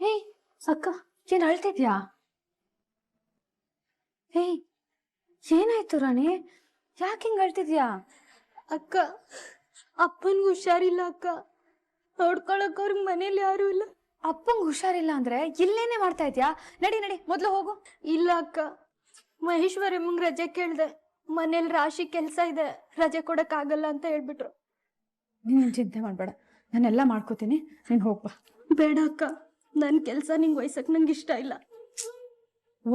ಹೇಯ್ ಅಕ್ಕ, ಏನ್ ಅಳ್ತಿದ್ಯಾ? ಹೇಯ್, ಏನಾಯ್ತು ರಾಣಿ? ಯಾಕೆ ಹಿಂಗ್ ಅಳ್ತಿದ್ಯಾ? ಅಕ್ಕ, ಅಪ್ಪನ್ಗೆ ಹುಷಾರಿಲ್ಲ ಅಕ್ಕ. ನೋಡ್ಕೊಳಕ್ ಅವ್ರಿಗೆ ಮನೇಲಿ ಯಾರು ಇಲ್ಲ. ಅಪ್ಪಂಗ್ ಹುಷಾರಿಲ್ಲ ಅಂದ್ರೆ ಇಲ್ಲೇನೆ ಮಾಡ್ತಾ ಇದ್ಯಾ? ನಡಿ ನಡಿ, ಮೊದ್ಲು ಹೋಗು. ಇಲ್ಲ ಅಕ್ಕ, ಮಹೇಶ್ವರಮ್ಮಂಗ್ ರಜೆ ಕೇಳ್ದೆ. ಮನೇಲಿ ರಾಶಿ ಕೆಲ್ಸ ಇದೆ, ರಜೆ ಕೊಡಕ್ ಆಗಲ್ಲ ಅಂತ ಹೇಳ್ಬಿಟ್ರು. ನೀನ್ ಚಿಂತೆ ಮಾಡ್ಬೇಡ, ನಾನೆಲ್ಲ ಮಾಡ್ಕೋತೀನಿ, ನೀನ್ ಹೋಗ್ಬಾ. ಬೇಡ ಅಕ್ಕ, ನನ್ ಕೆಲ್ಸ ನಿಂಗ್ ವಹಿಸಕ್ ನಂಗೆ ಇಷ್ಟ ಇಲ್ಲ.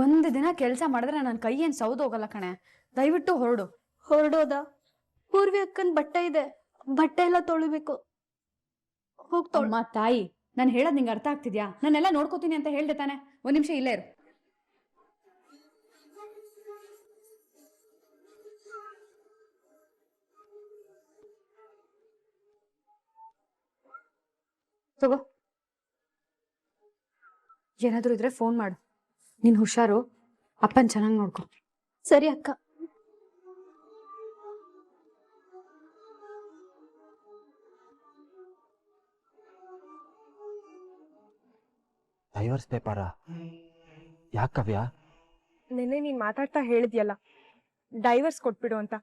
ಒಂದು ದಿನ ಕೆಲಸ ಮಾಡಿದ್ರೆ ನನ್ನ ಕೈ ಏನ್ ಸೌದೋಗಲ್ಲ ಕಣೆ. ದಯವಿಟ್ಟು ಹೊರಡು. ಹೊರಡೋದ? ಪೂರ್ವಿ ಅಕ್ಕನ್ ಬಟ್ಟೆ ಇದೆ, ಬಟ್ಟೆ ಎಲ್ಲ ತೊಳಿಬೇಕು. ಹೋಗ್ ತೊಳ್. ಅಮ್ಮ ತಾಯಿ, ನಾನು ಹೇಳೋದ್ ನಿಂಗೆ ಅರ್ಥ ಆಗ್ತಿದ್ಯಾ? ನಾನೆಲ್ಲ ನೋಡ್ಕೋತೀನಿ ಅಂತ ಹೇಳ್ದೆ ತಾನೆ. ಒಂದ್ ನಿಮಿಷ ಇಲ್ಲೇ ಇರು. ತಗೋ, ಏನಾದ್ರೂ ಇದ್ರೆ ಫೋನ್ ಮಾಡು. ನೀನ್ ಹುಷಾರು, ಅಪ್ಪನ್ ಚೆನ್ನಾಗಿ ನೋಡ್ಕೊ. ಸರಿ ಅಕ್ಕ. ಡೈವರ್ಸ್ ಪೇಪರಾ? ಯಾಕೆ ಕವ್ಯ? ನಿನ್ನೆ ನೀನ್ ಮಾತಾಡ್ತಾ ಹೇಳಿದ್ಯಲ್ಲ ಡೈವರ್ಸ್ ಕೊಟ್ಬಿಡು ಅಂತ,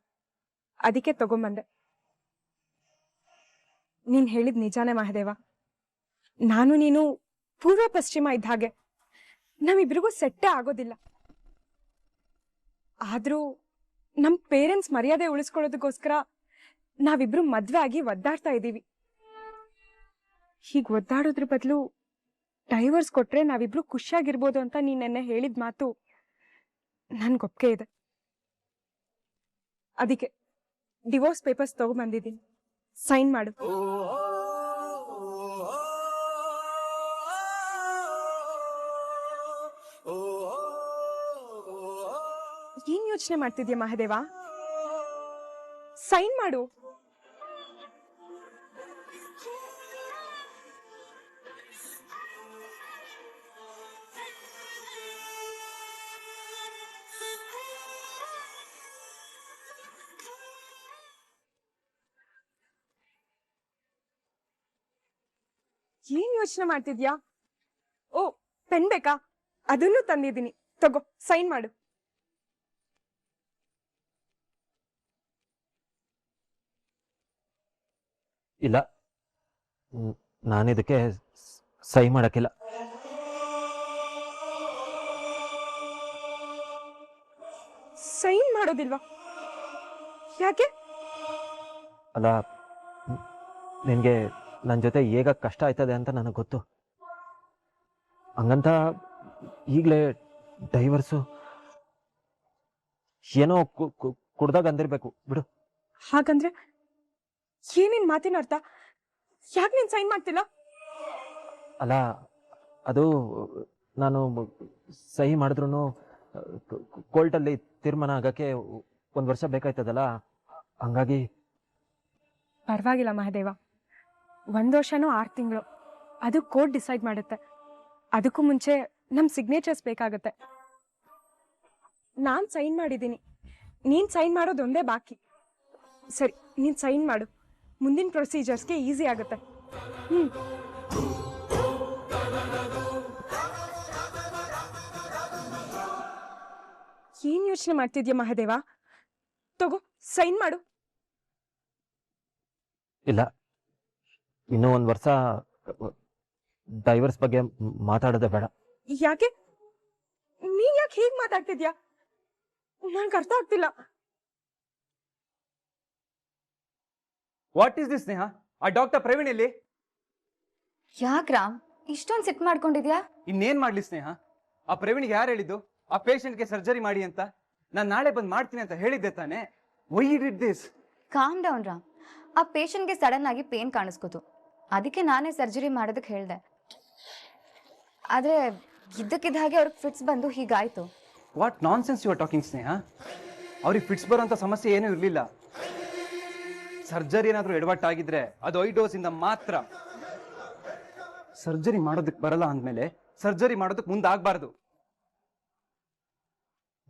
ಅದಕ್ಕೆ ತಗೊಂಬಂದೆ. ನೀನ್ ಹೇಳಿದ್ ನಿಜಾನೇ ಮಹದೇವ. ನಾನು ನೀನು ಪೂರ್ವ ಪಶ್ಚಿಮ ಇದ್ದ ಹಾಗೆ, ನಮ್ಮಿಬ್ರಿಗೂ ಸೆಟ್ಟೇ ಆಗೋದಿಲ್ಲ. ಆದ್ರೂ ನಮ್ ಪೇರೆಂಟ್ಸ್ ಮರ್ಯಾದೆ ಉಳಿಸ್ಕೊಳ್ಳೋದಕ್ಕೋಸ್ಕರ ನಾವಿಬ್ರು ಮದ್ವೆ ಆಗಿ ಒದ್ದಾಡ್ತಾ ಇದ್ದೀವಿ. ಹೀಗ್ ಒದ್ದಾಡೋದ್ರ ಬದಲು ಡೈವರ್ಸ್ ಕೊಟ್ರೆ ನಾವಿಬ್ರು ಖುಷಿಯಾಗಿರ್ಬೋದು ಅಂತ ನೀನ್ ನೆನ್ನೆ ಹೇಳಿದ ಮಾತು ನನ್ಗೊಪ್ಪಿಗೆ ಇದೆ. ಅದಕ್ಕೆ ಡಿವೋರ್ಸ್ ಪೇಪರ್ಸ್ ತಗೊಂಡ್ಬಂದಿದ್ದೀನಿ, ಸೈನ್ ಮಾಡು. ಏನ್ ಯೋಚನೆ ಮಾಡ್ತಿದ್ಯಾ ಮಹದೇವ? ಸೈನ್ ಮಾಡು. ಏನ್ ಯೋಚನೆ ಮಾಡ್ತಿದ್ಯಾ? ಓ, ಪೆನ್ ಬೇಕಾ? ಅದನ್ನು ತಂದಿದ್ದೀನಿ, ತಗೋ, ಸೈನ್ ಮಾಡು. ಇಲ್ಲ, ನಾನಿದಕ್ಕೆ ಸಹಿ ಮಾಡಕ್ಕಿಲ್ಲ. ಸೈನ್ ಮಾಡೋದಿಲ್ವಾ? ಯಾಕೆ? ಅಲ್ಲ, ನಿನಗೆ ನನ್ನ ಜೊತೆ ಹೇಗ ಕಷ್ಟ ಆಯ್ತದೆ ಅಂತ ನನಗೆ ಗೊತ್ತು. ಹಂಗಂತ ಈಗಲೇ ಡೈವರ್ಸು ಏನೋ ಕುಡ್ದಾಗ ಅಂದಿರ್ಬೇಕು ಬಿಡು. ಹಾಗಂದ್ರೆ ಏನೇನ್ ಮಾತಿನ ಅರ್ಥ? ಯಾಕೆ ನೀನ್ ಸೈನ್ ಮಾಡ್ತಿಲ್ಲ? ಅಲ್ಲ, ಅದು ನಾನು ಸಹಿ ಮಾಡಿದ್ರು ಕೋರ್ಟಲ್ಲಿ ತೀರ್ಮಾನ ಆಗಕ್ಕೆ 1 ವರ್ಷ ಬೇಕಾಯ್ತದಲ್ಲ, ಹಂಗಾಗಿ. ಪರವಾಗಿಲ್ಲ ಮಹದೇವ, 1 ವರ್ಷನೋ 6 ತಿಂಗಳು, ಅದು ಕೋರ್ಟ್ ಡಿಸೈಡ್ ಮಾಡುತ್ತೆ. ಅದಕ್ಕೂ ಮುಂಚೆ ನಮ್ ಸಿಗ್ನೇಚರ್ಸ್ ಬೇಕಾಗತ್ತೆ. ನಾನ್ ಸೈನ್ ಮಾಡಿದ್ದೀನಿ, ನೀನ್ ಸೈನ್ ಮಾಡೋದೊಂದೇ ಬಾಕಿ. ಸರಿ, ನೀನ್ ಸೈನ್ ಮಾಡು, ಮುಂದಿನ ಪ್ರೊಸೀಜರ್ಸ್ಗೆ ಈಸಿ ಆಗುತ್ತೆ. ಏನ್ ಯೋಚನೆ ಮಾಡ್ತಿದ್ಯಾ ಮಹದೇವ? ತಗೋ, ಸೈನ್ ಮಾಡು. ಇಲ್ಲ, ಇನ್ನೂ 1 ವರ್ಷ ಡೈವರ್ಸ್ ಬಗ್ಗೆ ಮಾತಾಡೋದೇ ಬೇಡ. ಯಾಕೆ? ನೀನ್ ಯಾಕೆ ಹೀಗ್ ಮಾತಾಡ್ತಿದ್ಯಾ? ನಂಗೆ ಅರ್ಥ ಆಗ್ತಿಲ್ಲ. ವಾಟ್ ಈಸ್ ದಿಸ್ ಸ್ನೇಹ? ಆ ಡಾಕ್ಟರ್ ಪ್ರವೀಣ್ ಇಲ್ಲಿ? ಯಾಕ್ ರಾಮ್ ಇಷ್ಟೊಂದು ಸಿಟ್ ಮಾಡ್ಕೊಂಡಿದ್ಯಾ? ಇನ್ನೇನ್ ಮಾಡ್ಲಿ ಸ್ನೇಹ? ಆ ಪ್ರವೀಣ್ಗೆ ಯಾರು ಹೇಳಿದ್ದು ಆ ಪೇಷಂಟ್ಗೆ ಸರ್ಜರಿ ಮಾಡಿ ಅಂತ? ನಾನು ನಾಳೆ ಬಂದು ಮಾಡ್ತೀನಿ ಅಂತ ಹೇಳಿದ್ದೆ ತಾನೆ. Why did this? Calm down Ram. ಆ ಪೇಷಂಟ್ಗೆ ಸಡನ್ ಆಗಿ ಪೇನ್ ಕಾಣಿಸ್ಕೋತು, ಅದಕ್ಕೆ ನಾನೇ ಸರ್ಜರಿ ಮಾಡೋದಕ್ಕೆ ಹೇಳ್ದೆ. ಆದ್ರೆ ಇದ್ದಕ್ಕಿದ್ದ ಹಾಗೆ ಅವ್ರಿಗೆ ಫಿಟ್ಸ್ ಬಂದು ಹೀಗಾಯ್ತು. What nonsense you are talking Sneha? ಅವ್ರಿಗೆ ಫಿಟ್ಸ್ ಬರೋಂಥ ಸಮಸ್ಯೆ ಏನೂ ಇರಲಿಲ್ಲ. ಸರ್ಜರಿ ಏನಾದರೂ ಎಡವಟ್ಟಾಗಿದ್ರೆ ಅದು 5 ಡೋಸಿಂದ ಮಾತ್ರ. ಸರ್ಜರಿ ಮಾಡೋದಕ್ಕೆ ಬರಲ್ಲ ಅಂದಮೇಲೆ ಸರ್ಜರಿ ಮಾಡೋದಕ್ಕೆ ಮುಂದಾಗಬಾರ್ದು.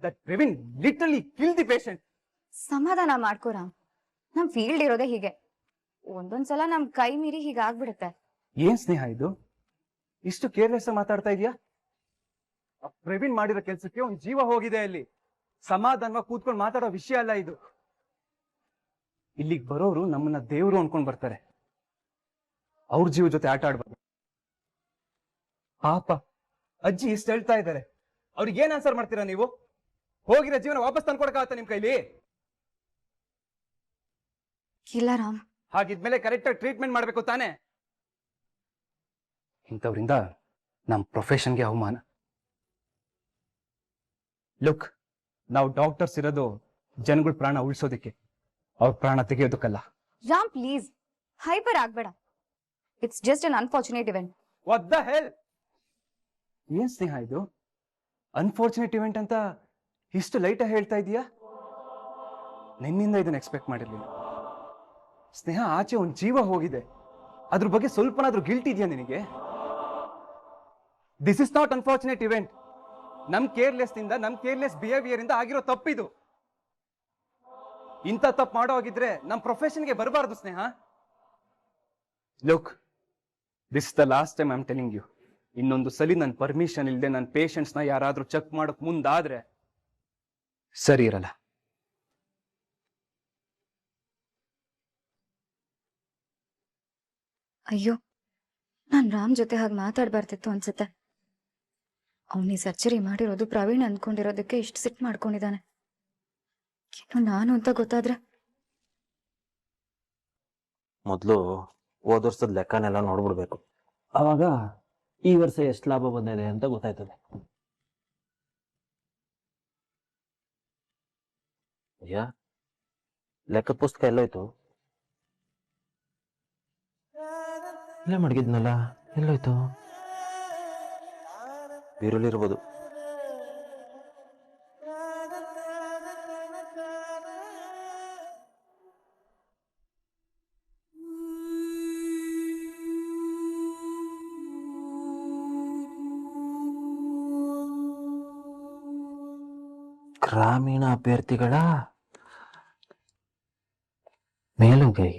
That Praveen literally kill the patient. ಸಮಾಧಾನ ಮಾಡ್ಕೋ ರಾಮ್, ನಮ್ ಫೀಲ್ಡ್ ಇರೋದೇ ಹೀಗೆ. ಒಂದೊಂದ್ಸಲ ನಮ್ ಕೈ ಮೀರಿ ಹೀಗಾಗ್ಬಿಡುತ್ತೆ. ಏನ್ ಸ್ನೇಹ ಇದು? ಇಷ್ಟು ಕೇರ್ಲೆಸ್ ಮಾತಾಡ್ತಾ ಇದೀಯಾ? ಆ ಪ್ರವೀಣ್ ಮಾಡಿರೋ ಕೆಲ್ಸಕ್ಕೆ ಒಂದ್ ಜೀವ ಹೋಗಿದೆ ಅಲ್ಲಿ. ಸಮಾಧಾನವಾಗಿ ಕೂತ್ಕೊಂಡು ಮಾತಾಡೋ ವಿಷಯ ಅಲ್ಲ ಇದು. ಇಲ್ಲಿಗೆ ಬರೋರು ನಮ್ಮನ್ನ ದೇವ್ರು ಅನ್ಕೊಂಡ್ ಬರ್ತಾರೆ. ಅವ್ರ ಜೀವ ಜೊತೆ ಆಟ ಆಡ್ಬಾರ್ದು. ಪಾಪ ಅಜ್ಜಿ ಇಷ್ಟು ಹೇಳ್ತಾ ಇದ್ದಾರೆ, ಅವ್ರಿಗೆ ಏನ್ ಆನ್ಸರ್ ಮಾಡ್ತೀರಾ ನೀವು? ಹೋಗಿರೋ ಜೀವನ ವಾಪಸ್ ತಂದ್ಕೊಡಕ್ಕಾಗತ್ತ ನಿಮ್ ಕೈಲಿ? ಇಲ್ಲ ರಾಮ್. ಹಾಗಿದ್ಮೇಲೆ ಕರೆಕ್ಟಾಗಿ ಟ್ರೀಟ್ಮೆಂಟ್ ಮಾಡ್ಬೇಕು ತಾನೆ. ಇಂಥವ್ರಿಂದ ನಮ್ಮ ಪ್ರೊಫೆಷನ್ಗೆ ಅವಮಾನ. ಲುಕ್, ನಾವು ಡಾಕ್ಟರ್ಸ್ ಇರೋದು ಜನಗಳ ಪ್ರಾಣ ಉಳಿಸೋದಕ್ಕೆ, ಅವ್ರ ಪ್ರಾಣ ತೆಗೆಯೋದಕ್ಕಲ್ಲ. ರಾಮ್ ಪ್ಲೀಸ್ ಹೈಪರ್ ಆಗ್ಬೇಡ. It's just an unfortunate event. What the hell? ಏನ್ ಸ್ನೇಹ ಇದು? ಅನ್ಫಾರ್ಚುನೇಟ್ ಇವೆಂಟ್ ಅಂತ ಇಷ್ಟು ಲೈಟ್ ಹೇಳ್ತಾ ಇದೀಯಾ? ನಿನ್ನಿಂದ ಇದನ್ನ ಎಕ್ಸ್ಪೆಕ್ಟ್ ಮಾಡಿರ್ಲಿಲ್ಲ. ಸ್ನೇಹ, ಆಚೆ ಒಂದ್ ಜೀವ ಹೋಗಿದೆ, ಅದ್ರ ಬಗ್ಗೆ ಸ್ವಲ್ಪನಾದ್ರೂ ಗಿಲ್ಟ್ ಇದೆಯಾ ನಿನಗೆ? This is not unfortunate event. ನಮ್ ಕೇರ್ಲೆಸ್ ನಿಂದ, ನಮ್ ಕೇರ್ಲೆಸ್ ಬಿಹೇವಿಯರ್ ಇಂದ ಆಗಿರೋ ತಪ್ಪಿದು. ಇಂಥ ತಪ್ಪು ಮಾಡೋ ಹೋಗಿದ್ರೆ ನಮ್ ಪ್ರೊಫೆಷನ್ಗೆ ಬರಬಾರ್ದು Sneha. Look, this is the last time I am telling you. ಇನ್ನೊಂದು ಸಲಿ ನನ್ನ ಪರ್ಮಿಷನ್ ಇಲ್ಲದೆ ನನ್ನ ಪೇಷಂಟ್ಸ್ನ ಯಾರಾದ್ರೂ ಚೆಕ್ ಮಾಡೋಕ್ ಮುಂದಾದ್ರೆ ಸರಿ ಇರಲ್ಲ. ಅಯ್ಯೋ, ನಾನ್ ರಾಮ್ ಜೊತೆ ಹಾಗೆ ಮಾತಾಡ್ಬಾರ್ದಿತ್ತು ಅನ್ಸುತ್ತೆ. ಅವನಿ ಸರ್ಜರಿ ಮಾಡಿರೋದು ಪ್ರವೀಣ್ ಅಂದ್ಕೊಂಡಿರೋದಕ್ಕೆ ಇಷ್ಟು ಸಿಟ್ ಮಾಡ್ಕೊಂಡಿದ್ದಾನೆ. ಇನ್ನು ನಾನು ಅಂತ ಗೊತ್ತಾದ್ರೆ ಮೊದಲು ಹೋದ ವರ್ಷದ ಲೆಕ್ಕನೆಲ್ಲ ನೋಡ್ಬಿಡ್ಬೇಕು. ಆವಾಗ ಈ ವರ್ಷ ಎಷ್ಟು ಲಾಭ ಬಂದಿದೆ ಅಂತ ಗೊತ್ತಾಯ್ತದೆ. ಅಯ್ಯ, ಲೆಕ್ಕದ ಪುಸ್ತಕ ಎಲ್ಲೋಯ್ತು? ಇಲ್ಲೇ ಮಡಗಿದ್ನಲ್ಲ, ಎಲ್ಲೋಯ್ತು? ಬೀರಲಿರ್ಬೋದು. ಗ್ರಾಮೀಣ ಅಭ್ಯರ್ಥಿಗಳ ಮೇಲುಗೈ.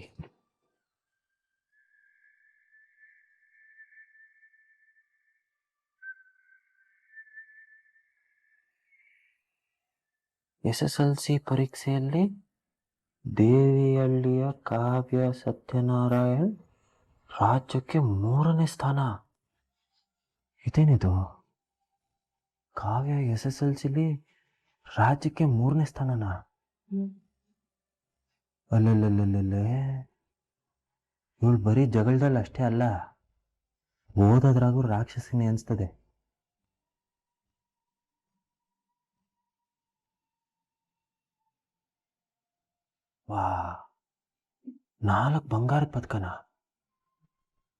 SSLC ಪರೀಕ್ಷೆಯಲ್ಲಿ ದೇವಿಹಳ್ಳಿಯ ಕಾವ್ಯ ಸತ್ಯನಾರಾಯಣ್ ರಾಜ್ಯಕ್ಕೆ 3ನೇ ಸ್ಥಾನ. ಇದೇನಿದು? ಕಾವ್ಯ SSLCಲಿ ರಾಜ್ಯಕ್ಕೆ 3ನೇ ಸ್ಥಾನನಾ? ಅಲ್ಲಲ್ಲಲ್ಲೇ, ಇವಳು ಬರೀ ಜಗಳದಲ್ಲಿ ಅಷ್ಟೇ ಅಲ್ಲ, ಓದೋದ್ರಾಗೂ ರಾಕ್ಷಸಿನಿ ಅನ್ಸ್ತದೆ. ವಾ, 4 ಬಂಗಾರದ ಪದಕನ?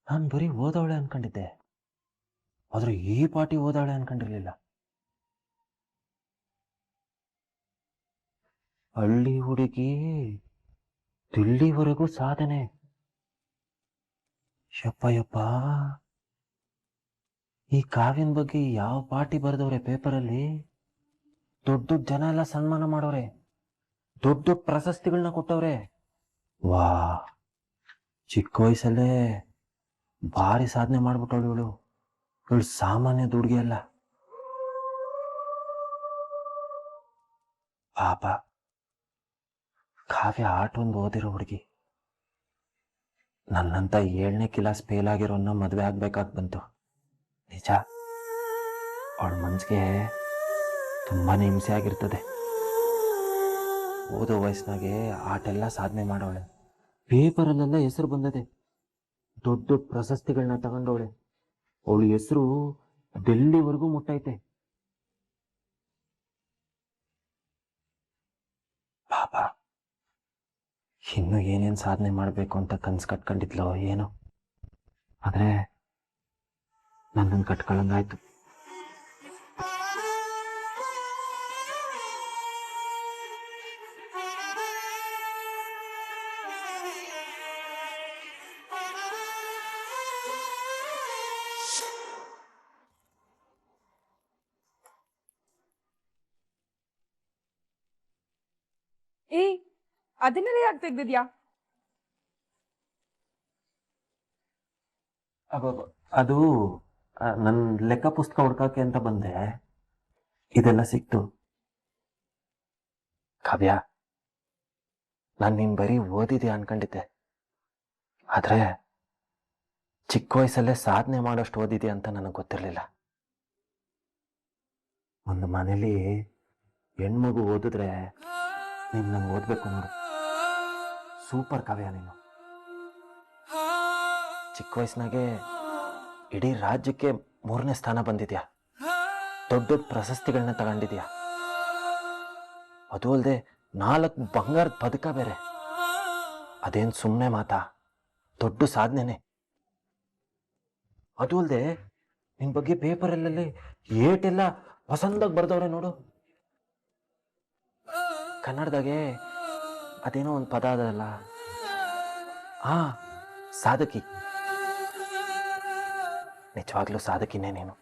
ನಾನು ಬರೀ ಓದವಳೆ ಅನ್ಕೊಂಡಿದ್ದೆ, ಆದ್ರೆ ಈ ಪಾಟಿ ಓದವಳೆ ಅನ್ಕೊಂಡಿರ್ಲಿಲ್ಲ. ಹಳ್ಳಿ ಹುಡುಗಿ ದಿಲ್ಲಿವರೆಗೂ ಸಾಧನೆ. ಯಪ್ಪ, ಈ ಕಾವ್ಯನ ಬಗ್ಗೆ ಯಾವ ಪಾಟಿ ಬರೆದವ್ರೆ ಪೇಪರಲ್ಲಿ? ದೊಡ್ಡ ದೊಡ್ಡ ಜನ ಎಲ್ಲ ಸನ್ಮಾನ ಮಾಡೋರೆ, ದೊಡ್ಡ ದೊಡ್ಡ ಪ್ರಶಸ್ತಿಗಳನ್ನ ಕೊಟ್ಟವ್ರೆ. ವಾ, ಚಿಕ್ಕ ವಯಸ್ಸಲ್ಲೇ ಭಾರಿ ಸಾಧನೆ ಮಾಡ್ಬಿಟ್ಟವಳು ಇವಳು. ಇವಳು ಸಾಮಾನ್ಯ ಹುಡುಗಿ ಅಲ್ಲ. ಪಾಪ, ಕಾವ್ಯ ಆಟೊಂದು ಓದಿರೋ ಹುಡುಗಿ. ನನ್ನಂತ 7ನೇ ಕ್ಲಾಸ್ ಫೇಲ್ ಆಗಿರೋನ್ನ ಮದುವೆ ಆಗ್ಬೇಕಾಗಿ ಬಂತು. ನಿಜ, ಅವಳ ಮನ್ಸಿಗೆ ತುಂಬಾನೇ ಹಿಂಸೆ ಆಗಿರ್ತದೆ. ಓದೋ ವಯಸ್ಸಿನಾಗೆ ಆಟೆಲ್ಲ ಸಾಧನೆ ಮಾಡೋಳೆ. ಪೇಪರಲ್ಲೆಲ್ಲ ಹೆಸರು ಬಂದದೆ, ದೊಡ್ಡ ದೊಡ್ಡ ಪ್ರಶಸ್ತಿಗಳನ್ನ ತಗೊಂಡವಳೆ. ಅವಳ ಹೆಸರು ಡೆಲ್ಲಿವರೆಗೂ ಮುಟ್ಟೈತೆ. ಪಾಪ, ಇನ್ನು ಏನೇನು ಸಾಧನೆ ಮಾಡಬೇಕು ಅಂತ ಕನ್ಸು ಕಟ್ಕೊಂಡಿದ್ಲೋ ಏನೋ, ಆದರೆ ನನ್ನನ್ನು ಕಟ್ಕೊಳ್ಳಂಗಾಯ್ತು. ಏಯ್, ಅದನ್ನೆಲ್ಲ ಯಾಕೆ ತೆಗ್ದಿದ್ಯಾ? ಅದು ನನ್ನ ಲೆಕ್ಕ ಪುಸ್ತಕ ಹುಡ್ಕಕ್ಕೆ ಅಂತ ಬಂದೆ, ಇದೆಲ್ಲ ಸಿಕ್ತು. ಕಾವ್ಯ, ನಾನು ನೀನು ಬರೀ ಓದಿದೆ ಅನ್ಕೊಂಡಿದ್ದೆ, ಆದರೆ ಚಿಕ್ಕ ವಯಸ್ಸಲ್ಲೇ ಸಾಧನೆ ಮಾಡೋಷ್ಟು ಓದಿದೆ ಅಂತ ನನಗೆ ಗೊತ್ತಿರಲಿಲ್ಲ. ಒಂದು ಮನೇಲಿ ಹೆಣ್ಮಗು ಓದಿದ್ರೆ ನೀನು ನಂಗೆ ಓದಬೇಕು ನೋಡು. ಸೂಪರ್ ಕಾವ್ಯ ನೀನು. ಚಿಕ್ಕ ವಯಸ್ಸಿನಾಗೆ ಇಡೀ ರಾಜ್ಯಕ್ಕೆ 3ನೇ ಸ್ಥಾನ ಬಂದಿದ್ಯಾ, ದೊಡ್ಡ ದೊಡ್ಡ ಪ್ರಶಸ್ತಿಗಳನ್ನ ತಗೊಂಡಿದ್ಯಾ. ಅದು ಅಲ್ಲದೆ 4 ಬಂಗಾರದ ಪದಕ ಬೇರೆ. ಅದೇನು ಸುಮ್ಮನೆ ಮಾತಾ, ದೊಡ್ಡ ಸಾಧನೆನೆ. ಅದು ಅಲ್ಲದೆ ನಿನ್ನ ಬಗ್ಗೆ ಪೇಪರಲ್ಲಲ್ಲಿ ಏಟೆಲ್ಲ ಹೊಸಂದಾಗಿ ಬರ್ದವ್ರೆ ನೋಡು. ಕನ್ನಡದಾಗೆ ಅದೇನೋ ಒಂದು ಪದ ಅದಲ್ಲ, ಸಾಧಕಿ. ನಿಜವಾಗ್ಲೂ ಸಾಧಕಿನೇ ನೀನು.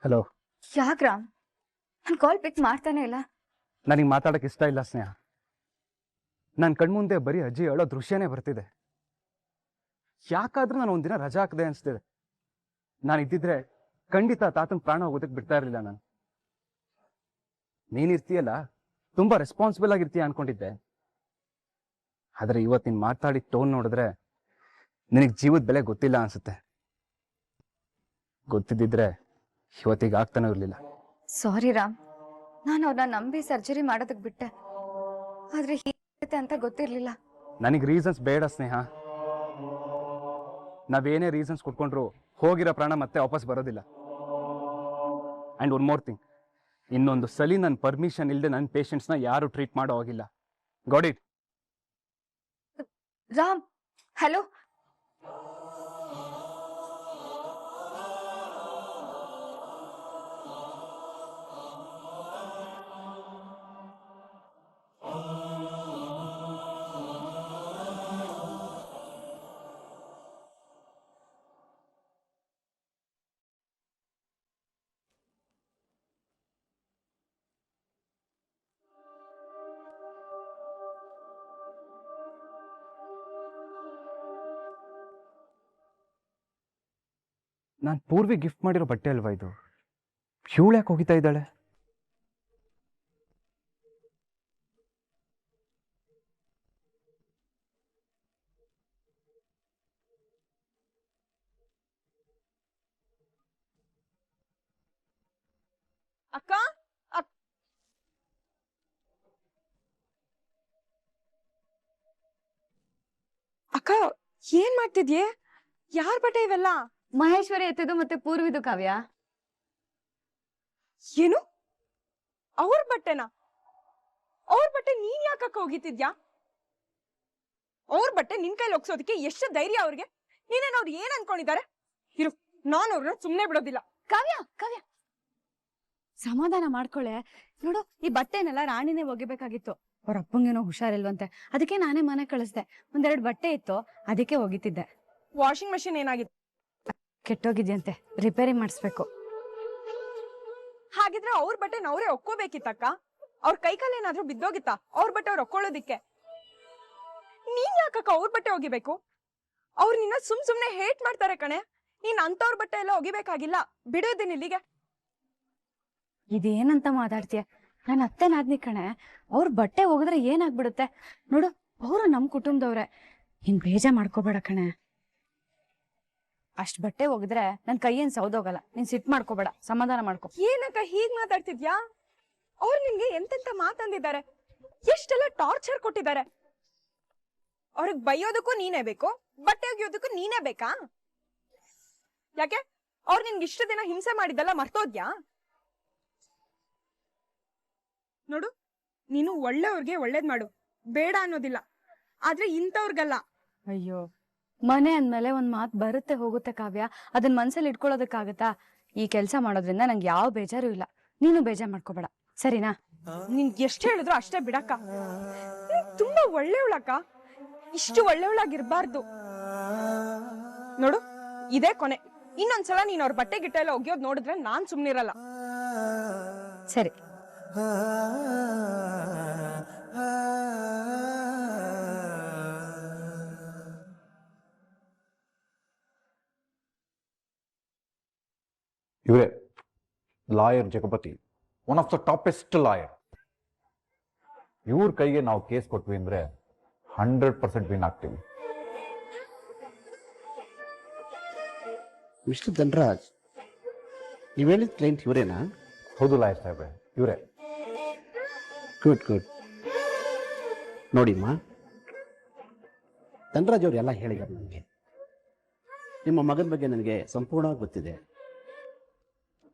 ಹಲೋ. ಯಾಕ್ ರಾಮ್, ನನ್ನ ಕಾಲ್ ಪಿಕ್ ಮಾಡ್ತಾನೆ ಇಲ್ಲ? ನನಗೆ ಮಾತಾಡೋಕೆ ಇಷ್ಟ ಇಲ್ಲ ಸ್ನೇಹ. ನನ್ನ ಕಣ್ಮುಂದೆ ಬರೀ ಅಜ್ಜಿ ಹೇಳೋ ದೃಶ್ಯನೇ ಬರ್ತಿದೆ. ಯಾಕಾದ್ರೂ ನಾನು ಒಂದಿನ ರಜಾ ಹಾಕದೆ ಅನಿಸ್ತಿದೆ. ನಾನು ಇದ್ದಿದ್ರೆ ಖಂಡಿತ ತಾತನ ಪ್ರಾಣ ಹೋಗೋದಕ್ಕೆ ಬಿಡ್ತಾ ಇರಲಿಲ್ಲ ನಾನು. ನೀನಿರ್ತೀಯಲ್ಲ, ತುಂಬ ರೆಸ್ಪಾನ್ಸಿಬಲ್ ಆಗಿರ್ತೀಯ ಅನ್ಕೊಂಡಿದ್ದೆ. ಆದರೆ ಇವತ್ತು ನೀನು ಮಾತಾಡಿದ ಟೋನ್ ನೋಡಿದ್ರೆ ನಿನಗೆ ಜೀವದ ಬೆಲೆ ಗೊತ್ತಿಲ್ಲ ಅನ್ಸುತ್ತೆ. ಗೊತ್ತಿದ್ದಿದ್ರೆ ಇವತ್ತಿಗೆ ಆಗ್ತಾನೆ ಇರಲಿಲ್ಲ. ಸಾರಿ ರಾಮ್, ನಾನು ಅವ್ರನ್ನ ನಂಬಿ ಸರ್ಜರಿ ಮಾಡೋದಕ್ಕೆ ಬಿಟ್ಟೆ. ಆದ್ರೆ ಹೀಗೆ ಅಂತ ಗೊತ್ತಿರ್ಲಿಲ್ಲ. ನನಗೆ ರೀಸನ್ಸ್ ಬೇಡ ಸ್ನೇಹ. ನಾವೇನೇ ರೀಸನ್ಸ್ ಕೊಟ್ಕೊಂಡ್ರು ಹೋಗಿರೋ ಪ್ರಾಣ ಮತ್ತೆ ವಾಪಸ್ ಬರೋದಿಲ್ಲ. ಆ್ಯಂಡ್ ಒನ್ ಮೋರ್ ಥಿಂಗ್, ಇನ್ನೊಂದು ಸಲಿ ನನ್ನ ಪರ್ಮಿಷನ್ ಇಲ್ಲದೆ ನನ್ನ ಪೇಷಂಟ್ಸ್ನ ಯಾರು ಟ್ರೀಟ್ ಮಾಡೋ ಹೋಗಿಲ್ಲ. Got it? ರಾಮ್, ಹಲೋ. ನಾನು ಪೂರ್ವಿ ಗಿಫ್ಟ್ ಮಾಡಿರೋ ಬಟ್ಟೆ ಅಲ್ವಾ ಇದು? ಇವಳು ಯಾಕೆ ಹೋಗಿತಾ ಇದ್ದಾಳೆ? ಅಕ್ಕ, ಅಕ್ಕ ಏನ್ ಮಾಡ್ತಿದ್ಯೆ? ಯಾರ್ ಬಟ್ಟೆ ಇವೆಲ್ಲ? ಮಹೇಶ್ವರಿ ಎತ್ತಿದ್ದು ಮತ್ತೆ ಪೂರ್ವಿದು ಕಾವ್ಯ. ಏನು? ಅವ್ರ ಬಟ್ಟೆನಾ? ಅವ್ರ ಬಟ್ಟೆ ನೀನ್ ಯಾಕಕ್ಕ ಹೋಗಿತಿದ್ಯಾ? ಅವ್ರ ಬಟ್ಟೆ ನಿನ್ ಕೈಲಿ ಒಗ್ಸೋದಕ್ಕೆ ಎಷ್ಟು ಧೈರ್ಯ ಅವ್ರಿಗೆ? ನೀನೇನ್ ಅವ್ರು ಏನ್ ಅನ್ಕೊಂಡಿದ್ದಾರೆ? ಇರು, ನಾನು ಅವ್ರನ್ನ ಸುಮ್ನೆ ಬಿಡೋದಿಲ್ಲ. ಕಾವ್ಯ, ಕಾವ್ಯ, ಸಮಾಧಾನ ಮಾಡ್ಕೊಳ್ಳೆ. ನೋಡು, ಈ ಬಟ್ಟೆನೆಲ್ಲ ರಾಣಿನೇ ಒಗಿಬೇಕಾಗಿತ್ತು. ಅವ್ರ ಅಪ್ಪಂಗೇನೋ ಹುಷಾರಿಲ್ವಂತೆ, ಅದಕ್ಕೆ ನಾನೇ ಮನೆ ಕಳಿಸ್ದೆ. 1-2 ಬಟ್ಟೆ ಇತ್ತು, ಅದಕ್ಕೆ ಒಗಿತಿದ್ದೆ. ವಾಷಿಂಗ್ ಮಷಿನ್ ಏನಾಗಿತ್ತು? ಕೆಟ್ಟೋಗಿದ್ಯಂತೆ, ರಿಪೇರಿ ಮಾಡಿಸ್ಬೇಕು. ಹಾಗಿದ್ರೆ ಅವ್ರ ಬಟ್ಟೆ ನಾವ್ರೇ ಒಕ್ಕೋಬೇಕಿತ್ತಕ್ಕ. ಅವ್ರ ಕೈಕಾಲ ಏನಾದ್ರೂ ಬಿದ್ದೋಗಿತ್ತಾ ಅವ್ರ ಬಟ್ಟೆ ಅವ್ರು ಒಕ್ಕೊಳ್ಳೋದಿಕ್ಕೆ? ನೀನ್ ಯಾಕಕ್ಕ ಅವ್ರ ಬಟ್ಟೆ ಒಗಿಬೇಕು? ಅವ್ರು ನಿನ್ನ ಸುಮ್ನೆ ಹೇಟ್ ಮಾಡ್ತಾರೆ ಕಣೆ. ನೀನ್ ಅಂತವ್ರ ಬಟ್ಟೆ ಎಲ್ಲ ಒಗಿಬೇಕಾಗಿಲ್ಲ. ಬಿಡೋದೇನ್ ಇಲ್ಲಿಗೆ? ಇದೇನಂತ ಮಾತಾಡ್ತೀಯ? ನನ್ನ ಅತ್ತೆ ನಾದ್ನಿ ಕಣೆ. ಅವ್ರ ಬಟ್ಟೆ ಹೋಗಿದ್ರೆ ಏನಾಗ್ಬಿಡುತ್ತೆ? ನೋಡು, ಅವರು ನಮ್ ಕುಟುಂಬದವ್ರೆ. ನೀನ್ ಬೇಜಾರ್ ಮಾಡ್ಕೋಬೇಡ ಕಣೆ. ಅಷ್ಟ್ ಬಟ್ಟೆ ಹೋಗಿದ್ರೆ ನನ್ ಕೈಯೇನ್ ಸೌದೋಗಲ್ಲ. ನೀನ್ ಸಿಟ್ ಮಾಡ್ಕೋಬೇಡ, ಸಮಾಧಾನ ಮಾಡ್ಕೊ. ಏನಕ್ಕ ಹೀಗ್ ಮಾತಾಡ್ತಿದ್ಯಾ? ಅವ್ರು ನಿನ್ಗೆ ಎಂತೆಂತ ಮಾತಂದಿದ್ದಾರೆ, ಎಷ್ಟೆಲ್ಲ ಟಾರ್ಚರ್ ಕೊಟ್ಟಿದ್ದಾರೆ. ಅವ್ರಿಗೆ ಬೈಯೋದಕ್ಕೂ ನೀನೇ ಬೇಕು, ಬಟ್ಟೆ ಒಗಿಯೋದಕ್ಕೂ ನೀನೇ ಬೇಕಾ? ಯಾಕೆ ಅವ್ರು ನಿನ್ಗೆ ಇಷ್ಟು ದಿನ ಹಿಂಸೆ ಮಾಡಿದ್ದೆಲ್ಲ ಮರ್ತೋದ್ಯಾ? ನೋಡು, ನೀನು ಒಳ್ಳೆಯವ್ರಿಗೆ ಒಳ್ಳೇದ್ ಮಾಡು, ಬೇಡ ಅನ್ನೋದಿಲ್ಲ. ಆದ್ರೆ ಇಂಥವ್ರಿಗಲ್ಲ. ಅಯ್ಯೋ, ಮನೆ ಅಂದ್ಮೇಲೆ ಒಂದ್ ಮಾತು ಬರುತ್ತೆ ಹೋಗುತ್ತೆ ಕಾವ್ಯ, ಅದನ್ನ ಮನ್ಸಲ್ಲಿ ಇಟ್ಕೊಳ್ಳೋದಕ್ಕಾಗತ್ತಾ? ಈ ಕೆಲಸ ಮಾಡೋದ್ರಿಂದ ನಂಗೆ ಯಾವ ಬೇಜಾರು ಇಲ್ಲ. ನೀನು ಬೇಜಾರ್ ಮಾಡ್ಕೋಬೇಡ, ಸರಿನಾ? ನಿನ್ ಎಷ್ಟ್ ಹೇಳಿದ್ರು ಅಷ್ಟೇ ಬಿಡಕ್ಕ. ನೀನ್ ತುಂಬಾ ಒಳ್ಳೆಯವಳಕ್ಕ, ಇಷ್ಟು ಒಳ್ಳೆಯವಳಾಗಿರ್ಬಾರ್ದು. ನೋಡು, ಇದೇ ಕೊನೆ. ಇನ್ನೊಂದ್ಸಲ ನೀನ್ ಅವ್ರ ಬಟ್ಟೆ ಗಿಟ್ಟ ಎಲ್ಲ ಒಗ್ಯೋದ್ ನೋಡಿದ್ರೆ ನಾನ್ ಸುಮ್ನಿರಲ್ಲ. ಸರಿ. ಇವರೇ lawyer Jagapathi, one of the toppest lawyer. ಇವ್ರ ಕೈಗೆ ನಾವು ಕೇಸ್ ಕೊಟ್ವಿ ಅಂದ್ರೆ 100% ವಿನ್ ಆಗ್ತೀವಿ. ಮಿಸ್ಟರ್ ಧನರಾಜ್, ನೀವು ಹೇಳಿದ ಕ್ಲೈಂಟ್ ಇವರೇನಾ? ಹೌದು ಲಾಯರ್ ಸಾಹೇಬ್ರೆ, ಇವರೇ. Good good. ನೋಡಿಮ್ಮ, ಧನರಾಜ್ ಅವರು ಎಲ್ಲ ಹೇಳಿದ್ದಾರೆ ನನಗೆ. ನಿಮ್ಮ ಮಗನ ಬಗ್ಗೆ ನನಗೆ ಸಂಪೂರ್ಣವಾಗಿ ಗೊತ್ತಿದೆ.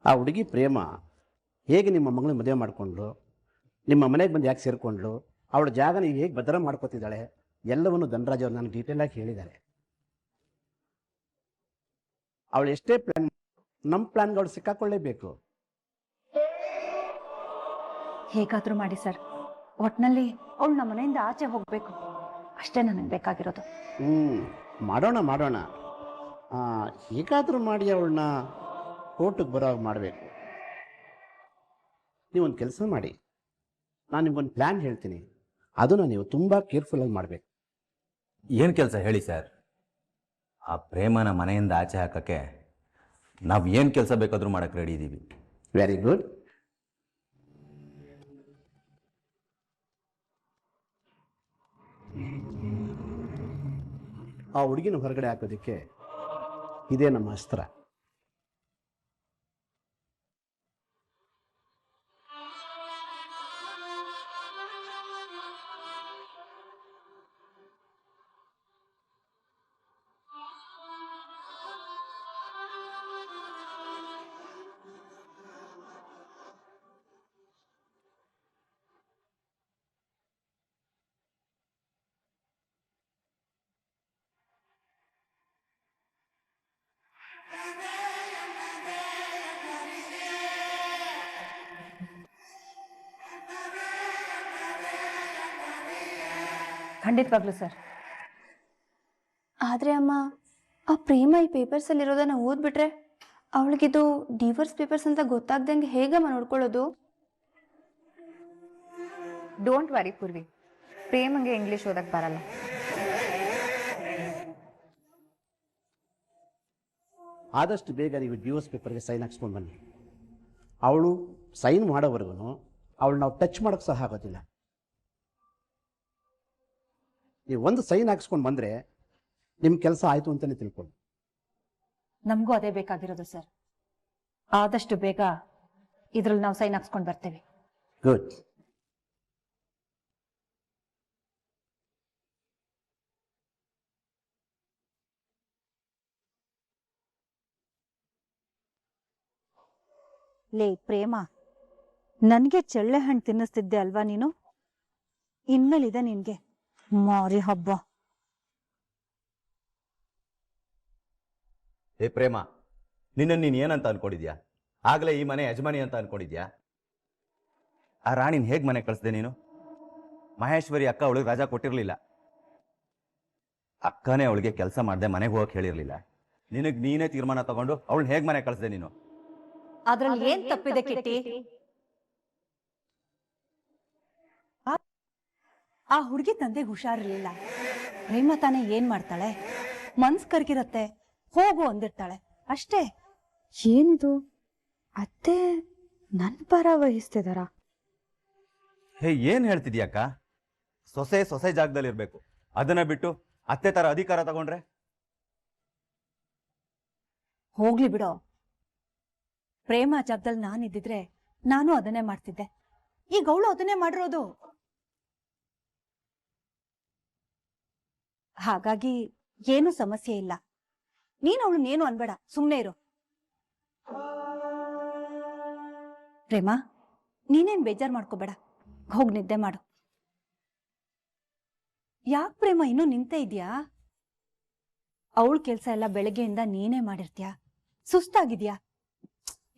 ಆ ಹುಡುಗಿ ಪ್ರೇಮ ಹೇಗೆ ನಿಮ್ಮ ಮಗಳನ್ನ ಮದುವೆ ಮಾಡಿಕೊಂಡು ನಿಮ್ಮ ಮನೆಗೆ ಬಂದು ಯಾಕೆ ಸೇರಿಕೊಂಡ್ಲು, ಅವಳ ಜಾಗನ ಹೇಗೆ ಭದ್ರ ಮಾಡ್ಕೋತಿದ್ದಾಳೆ, ಎಲ್ಲವನ್ನು ಧನರಾಜ್ ಅವರು ನನಗೆ ಡೀಟೇಲಾಗಿ ಹೇಳಿದ್ದಾರೆ. ಅವಳು ಎಷ್ಟೇ ಪ್ಲಾನ್, ನಮ್ಮ ಪ್ಲಾನ್ಗಳು ಸಿಕ್ಕಾಕೊಳ್ಳೇಬೇಕು. ಹೇಗಾದ್ರೂ ಮಾಡಿ ಸರ್, ಒಟ್ನಲ್ಲಿ ಅವಳು ನಮ್ಮ ಮನೆಯಿಂದ ಆಚೆ ಹೋಗ್ಬೇಕು, ಅಷ್ಟೇ ನನಗೆ ಬೇಕಾಗಿರೋದು. ಮಾಡೋಣ ಮಾಡೋಣ. ಹೇಗಾದರೂ ಮಾಡಿ ಅವಳನ್ನ ಕೋರ್ಟಿಗೆ ಬರೋ ಹಾಗೆ ಮಾಡಬೇಕು. ನೀವೊಂದು ಕೆಲಸ ಮಾಡಿ, ನಾನು ನಿಮ್ಗೊಂದು ಪ್ಲ್ಯಾನ್ ಹೇಳ್ತೀನಿ, ಅದನ್ನು ನೀವು ತುಂಬ ಕೇರ್ಫುಲ್ಲಾಗಿ ಮಾಡಬೇಕು. ಏನು ಕೆಲಸ ಹೇಳಿ ಸರ್? ಆ ಪ್ರೇಮನ ಮನೆಯಿಂದ ಆಚೆ ಹಾಕೋಕ್ಕೆ ನಾವು ಏನು ಕೆಲಸ ಬೇಕಾದರೂ ಮಾಡೋಕ್ಕೆ ರೆಡಿ ಇದ್ದೀವಿ. Very good. ಆ ಹುಡುಗಿನ ಹೊರಗಡೆ ಹಾಕೋದಕ್ಕೆ ಇದೇ ನಮ್ಮ ಅಸ್ತ್ರ. ಖಂಡಿತವಾಗ್ಲೂ ಸರ್. ಆದ್ರೆ ಅಮ್ಮ, ಆ ಪ್ರೇಮ ಈ ಪೇಪರ್ಸಲ್ಲಿ ಇರೋದನ್ನ ಓದ್ಬಿಟ್ರೆ ಅವಳಿಗಿದು ಡಿವೋರ್ಸ್ ಪೇಪರ್ಸ್ ಅಂತ ಗೊತ್ತಾಗ್ದಂಗೆ ಹೇಗಮ್ಮ ನೋಡ್ಕೊಳ್ಳೋದು? ಡೋಂಟ್ ವರಿ ಪೂರ್ವಿ, ಪ್ರೇಮಂಗೆ ಇಂಗ್ಲಿಷ್ ಓದಕ್ ಬರಲ್ಲ. ಆದಷ್ಟು ಬೇಗ ನೀವು ಡಿವೋರ್ಸ್ ಪೇಪರ್ಗೆ ಸೈನ್ ಹಾಕ್ಸ್ಕೊಂಡು ಬನ್ನಿ. ಅವಳು ಸೈನ್ ಮಾಡೋವರೆಗೂ ಅವಳು ನಾವು ಟಚ್ ಮಾಡೋಕ್ಕೆ ಸಹ ಆಗೋದಿಲ್ಲ. ನೀವು ಒಂದು ಸೈನ್ ಹಾಕ್ಸ್ಕೊಂಡು ಬಂದರೆ ನಿಮ್ಮ ಕೆಲಸ ಆಯಿತು ಅಂತಲೇ ತಿಳ್ಕೊಳ್ಳಿ. ನಮಗೂ ಅದೇ ಬೇಕಾಗಿರೋದು ಸರ್. ಆದಷ್ಟು ಬೇಗ ಇದ್ರಲ್ಲಿ ನಾವು ಸೈನ್ ಹಾಕ್ಸ್ಕೊಂಡು ಬರ್ತೇವೆ. ಗುಡ್. ಲೇ ಪ್ರೇಮ, ನನಗೆ ಚಳ್ಳೆ ಹಣ್ಣು ತಿನ್ನಿಸ್ತಿದ್ದೆ ಅಲ್ವಾ ನೀನು? ಇನ್ಮೇಲಿದೆ ನಿನ್ಗೆ ಮಾರಿ ಹಬ್ಬ. ಏ ಪ್ರೇಮ, ನಿನ್ನನ್ನು ನೀನು ಏನಂತ ಅನ್ಕೊಂಡಿದ್ಯಾ? ಆಗಲೇ ಈ ಮನೆ ಯಜಮಾನಿ ಅಂತ ಅನ್ಕೊಂಡಿದ್ಯಾ? ಆ ರಾಣಿನ ಹೇಗೆ ಮನೆ ಕಳಿಸ್ದೆ ನೀನು? ಮಹೇಶ್ವರಿ ಅಕ್ಕ ಅವಳಿಗೆ ರಜಾ ಕೊಟ್ಟಿರಲಿಲ್ಲ. ಅಕ್ಕನೇ ಅವಳಿಗೆ ಕೆಲಸ ಮಾಡದೆ ಮನೆಗೆ ಹೋಗಕ್ಕೆ ಹೇಳಿರಲಿಲ್ಲ. ನಿನಗೆ ನೀನೇ ತೀರ್ಮಾನ ತಗೊಂಡು ಅವಳನ್ನ ಹೇಗೆ ಮನೆ ಕಳಿಸ್ದೆ ನೀನು? ಅದ್ರಲ್ಲಿ ಏನ್ ತಪ್ಪಿದೆ ಕಿಟ್ಟಿ? ಆ ಹುಡುಗಿ ತಂದೆಗೆ ಹುಷಾರಿರ್ಲಿಲ್ಲ. ಪ್ರೇಮ ತಾನೇ ಏನ್ ಮಾಡ್ತಾಳೆ? ಮನ್ಸ್ ಕರ್ಗಿರತ್ತೆ, ಹೋಗು ಅಂದಿರ್ತಾಳೆ ಅಷ್ಟೇ. ಏನಿದು, ಅತ್ತೆ ನನ್ ಪರ ವಹಿಸ್ತಿದಾರ? ಹೇ, ಏನ್ ಹೇಳ್ತಿದ್ಯಾಕ್ಕ? ಸೊಸೆ ಸೊಸೆ ಜಾಗದಲ್ಲಿ ಇರ್ಬೇಕು, ಅದನ್ನ ಬಿಟ್ಟು ಅತ್ತೆ ತರ ಅಧಿಕಾರ ತಗೊಂಡ್ರೆ? ಹೋಗ್ಲಿ ಬಿಡೋ. ಪ್ರೇಮ ಜಾಗದಲ್ಲಿ ನಾನಿದ್ದಿದ್ರೆ ನಾನು ಅದನ್ನೇ ಮಾಡ್ತಿದ್ದೆ. ಈಗ ಅವಳು ಅದನ್ನೇ ಮಾಡಿರೋದು. ಹಾಗಾಗಿ ಏನು ಸಮಸ್ಯೆ ಇಲ್ಲ. ನೀನು ಅವಳನ್ನೇನು ಅನ್ಬೇಡ, ಸುಮ್ಮನೆ ಇರು. ಪ್ರೇಮ, ನೀನೇನ್ ಬೇಜಾರ್ ಮಾಡ್ಕೋಬೇಡ, ಹೋಗ್ ನಿದ್ದೆ ಮಾಡು. ಯಾಕೆ ಪ್ರೇಮ ಇನ್ನೂ ನಿಂತೇ ಇದ್ಯಾ? ಅವಳ ಕೆಲ್ಸ ಎಲ್ಲ ಬೆಳಗ್ಗೆಯಿಂದ ನೀನೇ ಮಾಡಿರ್ತೀಯ, ಸುಸ್ತಾಗಿದ್ಯಾ?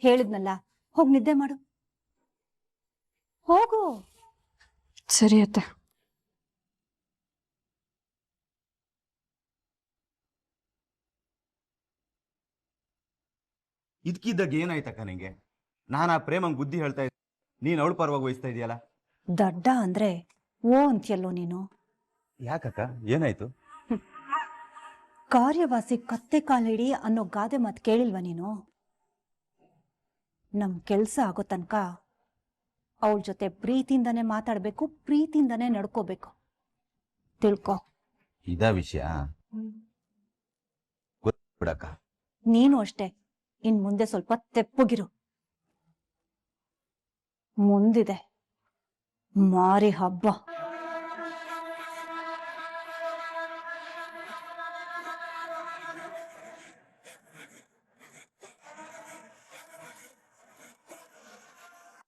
ಹೇಳಿದ್ನಲ್ಲ, ಹೋಗ್ ನಿದ್ದೆ ಮಾಡು. ಹೋಗು. ಸರಿ ಅತ್ತೆ. ಇದಕ್ಕಿದ್ದಾಗ ಏನಾಯ್ತಕ್ಕ ನಿಂಗೆ? ನಾನು ಆ ಪ್ರೇಮಂಗ್ ಬುದ್ಧಿ ಹೇಳ್ತಾ ಇದ್ದೆ, ನೀನ್ ಅವಳ ಪರವಾಗಿ ವಹಿಸ್ತಾ ಇದೆಯಲ್ಲ. ದಡ್ಡ ಅಂದ್ರೆ ಓ ಅಂತ್ಯಲ್ಲೋ ನೀನು. ಯಾಕಕ್ಕ, ಏನಾಯ್ತು? ಕಾರ್ಯವಾಸಿ ಕತ್ತೆ ಕಾಲಿಡಿ ಅನ್ನೋ ಗಾದೆ ಮಾತು ಕೇಳಿಲ್ವ ನೀನು? ನಮ್ ಕೆಲ್ಸ ಆಗೋ ತನಕ ಅವಳ ಜೊತೆ ಪ್ರೀತಿಯಿಂದಾನೇ ಮಾತಾಡ್ಬೇಕು, ಪ್ರೀತಿಯಿಂದಾನೇ ನಡ್ಕೋಬೇಕು. ತಿಳ್ಕೊ. ಇದ ವಿಷಯ ಬಿಡಕ್ಕ. ನೀನು ಅಷ್ಟೇ, ಇನ್ ಮುಂದೆ ಸ್ವಲ್ಪ ತೆಪ್ಪಗಿರು. ಮುಂದಿದೆ ಮಾರಿ ಹಬ್ಬ.